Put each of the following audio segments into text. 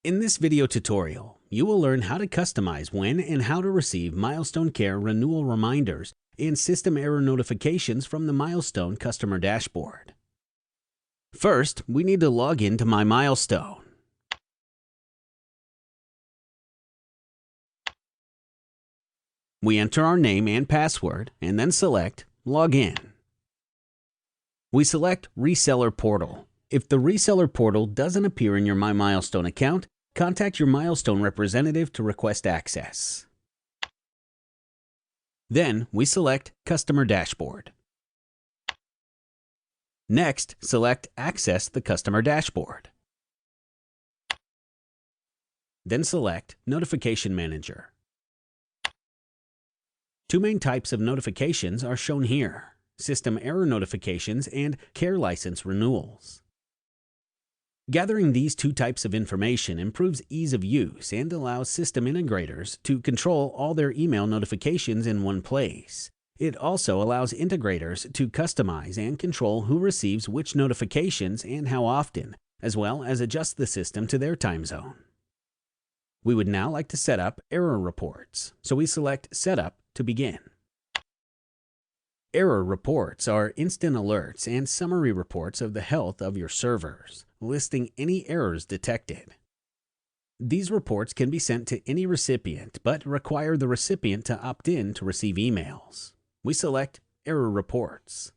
In this video tutorial, you will learn how to customize when and how to receive Milestone Care renewal reminders and system error notifications from the Milestone customer dashboard. First, we need to log into My Milestone. We enter our name and password and then select Login. We select Reseller Portal. If the reseller portal doesn't appear in your My Milestone account, contact your Milestone representative to request access. Then we select Customer Dashboard. Next, select Access the Customer Dashboard. Then select Notification Manager. Two main types of notifications are shown here: system error notifications and care license renewals. Gathering these two types of information improves ease of use and allows system integrators to control all their email notifications in one place. It also allows integrators to customize and control who receives which notifications and how often, as well as adjust the system to their time zone. We would now like to set up error reports, so we select Setup to begin. Error reports are instant alerts and summary reports of the health of your servers, listing any errors detected. These reports can be sent to any recipient, but require the recipient to opt in to receive emails. We select Error Reports.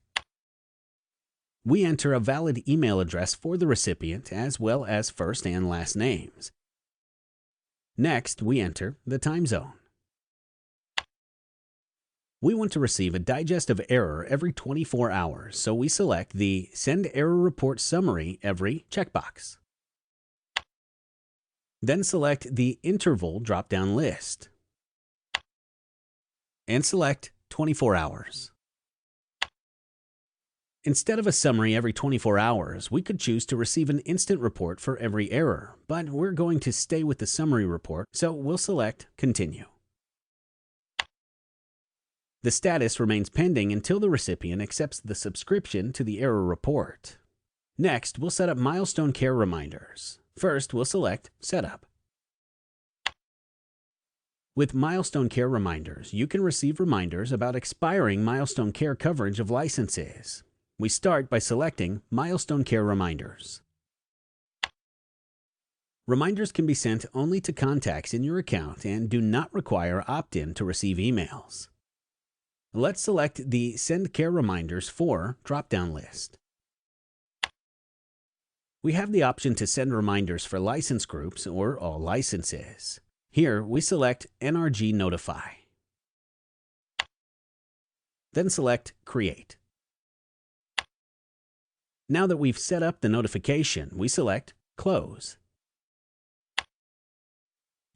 We enter a valid email address for the recipient as well as first and last names. Next, we enter the time zone. We want to receive a digest of error every 24 hours, so we select the Send Error Report Summary Every checkbox. Then select the Interval drop-down list and select 24 hours. Instead of a summary every 24 hours, we could choose to receive an instant report for every error, but we're going to stay with the summary report, so we'll select Continue. The status remains pending until the recipient accepts the subscription to the error report. Next, we'll set up Milestone Care reminders. First, we'll select Setup. With Milestone Care reminders, you can receive reminders about expiring Milestone Care coverage of licenses. We start by selecting Milestone Care reminders. Reminders can be sent only to contacts in your account and do not require opt-in to receive emails. Let's select the Send Care Reminders For drop-down list. We have the option to send reminders for license groups or all licenses. Here, we select NRG Notify. Then select Create. Now that we've set up the notification, we select Close.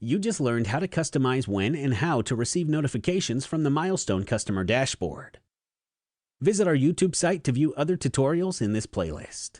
You just learned how to customize when and how to receive notifications from the Milestone customer dashboard. Visit our YouTube site to view other tutorials in this playlist.